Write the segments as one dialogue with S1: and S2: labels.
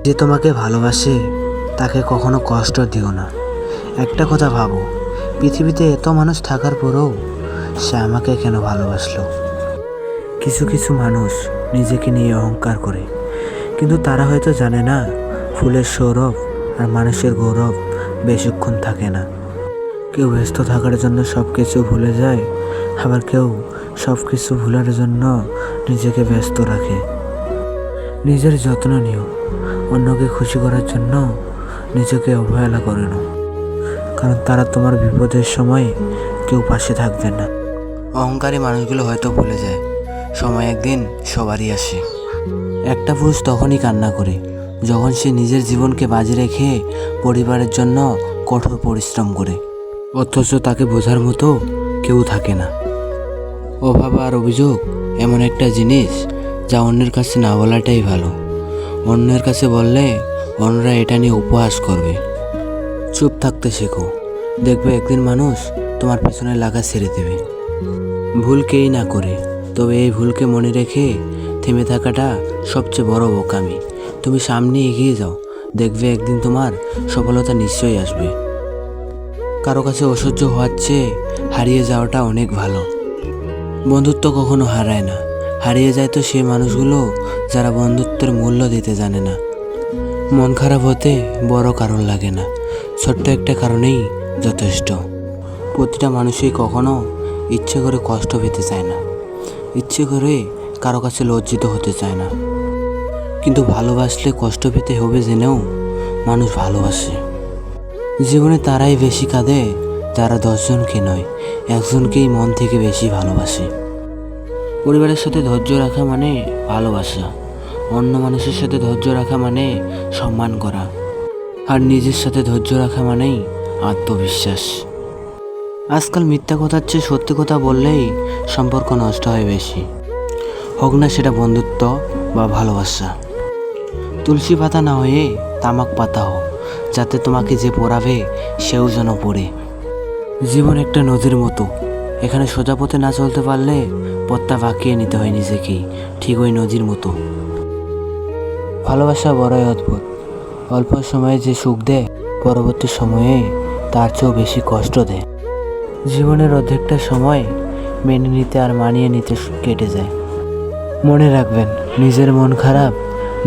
S1: যে তোমাকে ভালোবাসে তাকে কখনো কষ্ট দিও না। একটা কথা ভাবো, পৃথিবীতে এত মানুষ থাকার পরেও সে আমাকে কেন ভালোবাসলো? কিছু কিছু মানুষ নিজেকে নিয়ে অহংকার করে, কিন্তু তারা হয়তো জানে না ফুলের সৌরভ আর মানুষের গৌরব বেশিক্ষণ থাকে না। কেউ ব্যস্ত থাকার জন্য সব কিছু ভুলে যায়, আবার কেউ সব কিছু ভুলার জন্য নিজেকে ব্যস্ত রাখে। নিজের যত্ন নিও, অন্যকে খুশি করার জন্য নিজেকে অবহেলা করে না, কারণ তারা তোমার বিপদের সময় কেউ পাশে থাকবে না। অহংকারী মানুষগুলো হয়তো ভুলে যায় সময় একদিন সবারই আসে। একটা পুরুষ তখনই কান্না করে যখন সে নিজের জীবনকে বাজি রেখে পরিবারের জন্য কঠোর পরিশ্রম করে, অথচ তাকে বোঝার মতো কেউ থাকে না। অভাব আর অভিযোগ এমন একটা জিনিস যা অন্যের কাছে না বলাটাই ভালো। অন্যের কাছে বললে অন্যরা এটা নিয়ে উপহাস করবে। চুপ থাকতে শেখো, দেখবে একদিন মানুষ তোমার পেছনে লাগা ছেড়ে দেবে। ভুল কেই না করে, তবে এই ভুলকে মনে রেখে থেমে থাকাটা সবচেয়ে বড় বোকামি। তুমি সামনে এগিয়ে যাও, দেখবে একদিন তোমার সফলতা নিশ্চয়ই আসবে। কারো কাছে অসহ্য হওয়ার চেয়ে হারিয়ে যাওয়াটা অনেক ভালো। বন্ধুত্ব কখনো হারায় না, হারিয়ে যায় তো সেই মানুষগুলো যারা বন্ধুত্বের মূল্য দিতে জানে না। মন খারাপ হতে বড় কারণ লাগে না, ছোট্ট একটা কারণেই যথেষ্ট। প্রতিটা মানুষই কখনো ইচ্ছে করে কষ্ট পেতে চায় না, ইচ্ছে করে কারো কাছে লজ্জিত হতে চায় না, কিন্তু ভালোবাসলে কষ্ট পেতে হবে জেনেও মানুষ ভালোবাসে। জীবনে তারাই বেশি কাঁদে যারা 10 জনকে নয়, একজনকেই মন থেকে বেশি ভালোবাসে। পরিবারের সাথে ধৈর্য রাখা মানে ভালোবাসা, অন্য মানুষের সাথে ধৈর্য রাখা মানে সম্মান করা, আর নিজের সাথে ধৈর্য রাখা মানেই আত্মবিশ্বাস। আজকাল মিথ্যা কথার চেয়ে সত্যি কথা বললেই সম্পর্ক নষ্ট হয় বেশি, হোক না সেটা বন্ধুত্ব বা ভালোবাসা। তুলসী পাতা না হয়ে তামাক পাতা হোক, যাতে তোমাকে যে পড়াবে সেও যেন পড়ে। জীবন একটা নদীর মতো, এখানে সোজা পথে না চলতে পারলে পথটা বাঁকিয়ে নিতে হয় নিজেকেই, ঠিক ওই নদীর মতো। ভালোবাসা বড়ই অদ্ভুত, অল্প সময়ে যে সুখ দেয় পরবর্তী সময়ে তার চেয়েও বেশি কষ্ট দেয়। জীবনের অর্ধেকটা সময় মেনে নিতে আর মানিয়ে নিতে কেটে যায়। মনে রাখবেন, নিজের মন খারাপ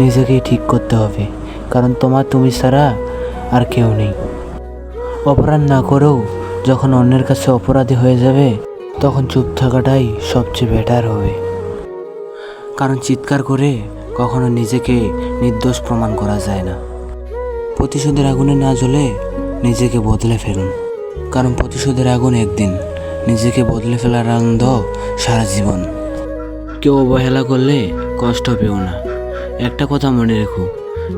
S1: নিজেকেই ঠিক করতে হবে, কারণ তুমি ছাড়া আর কেউ নেই। অপরাধ না করেও যখন অন্যের কাছে অপরাধী হয়ে যাবে, তখন চুপ থাকাটাই সবচেয়ে বেটার হবে, কারণ চিৎকার করে কখনো নিজেকে নির্দোষ প্রমাণ করা যায় না। প্রতিশোধের আগুনে না জ্বলে নিজেকে বদলে ফেলুন, কারণ প্রতিশোধের আগুন একদিন, নিজেকে বদলে ফেলার আনন্দ সারা জীবন। কেউ অবহেলা করলে কষ্ট পেও না। একটা কথা মনে রেখো,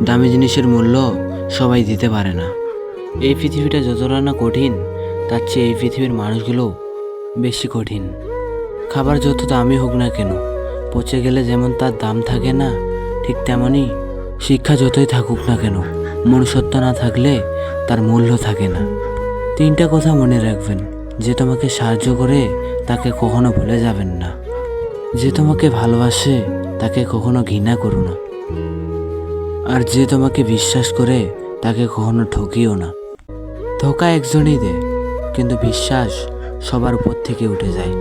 S1: দামি জিনিসের মূল্য সবাই দিতে পারে না। এই পৃথিবীটা যতটা না কঠিন, তার চেয়ে এই পৃথিবীর মানুষগুলো বেশি কঠিন। খাবার যত দামি হোক না কেন, পচে গেলে যেমন তার দাম থাকে না, ঠিক তেমনই শিক্ষা যতই থাকুক না কেন, মনুষ্যত্ব না থাকলে তার মূল্য থাকে না। 3টা কথা মনে রাখবেন, যে তোমাকে সাহায্য করে তাকে কখনো ভুলে যাবেন না, যে তোমাকে ভালোবাসে তাকে কখনো ঘৃণা করো না, আর যে তোমাকে বিশ্বাস করে তাকে কখনো ঠকিও না। ধোঁকা একজনই দেয়, কিন্তু বিশ্বাস সবার উপর থেকে উঠে যায়।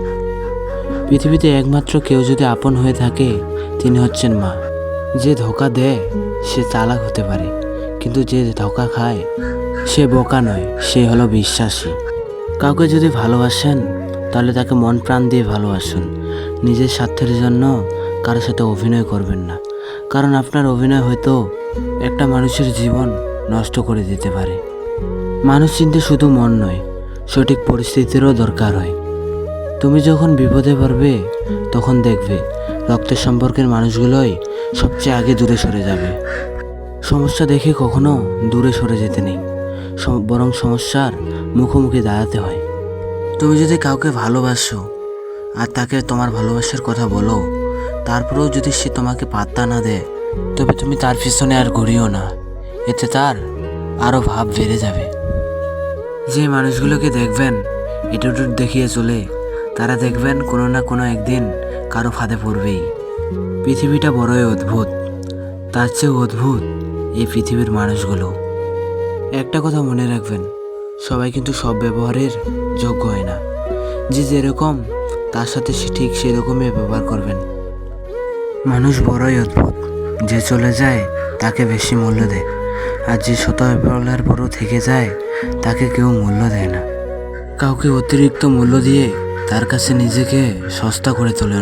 S1: পৃথিবীতে একমাত্র কেউ যদি আপন হয়ে থাকে, তিনি হচ্ছেন মা। যে ধোঁকা দেয় সে চালাক হতে পারে, কিন্তু যে ধোঁকা খায় সে বোকা নয়, সে হলো বিশ্বাসী। কাউকে যদি ভালোবাসেন তাহলে তাকে মন প্রাণ দিয়ে ভালোবাসুন। নিজের স্বার্থের জন্য কারোর সাথে অভিনয় করবেন না, কারণ আপনার অভিনয় হয়তো একটা মানুষের জীবন নষ্ট করে দিতে পারে। মানুষ চিনতে শুধু মন নয়, সঠিক পরিস্থিতিরও দরকার হয়। তুমি যখন বিপদে পড়বে তখন দেখবে রক্তের সম্পর্কের মানুষগুলোই সবচেয়ে আগে দূরে সরে যাবে। সমস্যা দেখে কখনো দূরে সরে যেতে নেই, বরং সমস্যার মুখোমুখি দাঁড়াতে হয়। তুমি যদি কাউকে ভালোবাসো আর তাকে তোমার ভালোবাসার কথা বলো, তারপরেও যদি সে তোমাকে পাত্তা না দেয়, তবে তুমি তার পিছনে আর ঘুরিও না, এতে তার আরও ভাব বেড়ে যাবে। যে মানুষগুলোকে দেখবেন এটুটুট দেখিয়ে চলে, তারা দেখবেন কোনো না কোনো একদিন কারো ফাঁদে পড়বেই। পৃথিবীটা বড়ই অদ্ভুত, তার চেয়ে অদ্ভুত এই পৃথিবীর মানুষগুলো। একটা কথা মনে রাখবেন, সবাই কিন্তু সব ব্যবহারের যোগ্য হয় না। যে যেরকম তার সাথে সে ঠিক সেরকমই ব্যবহার করবেন। মানুষ বড়ই অদ্ভুত, যে চলে যায় তাকে বেশি মূল্য দেয়, আর যে শত ব্যবহারের পরও থেকে যায় তাকে কেউ মূল্য দেয় না। কাউকে অতিরিক্ত মূল্য দিয়ে তার কাছে নিজেকে সস্তা করে তোলে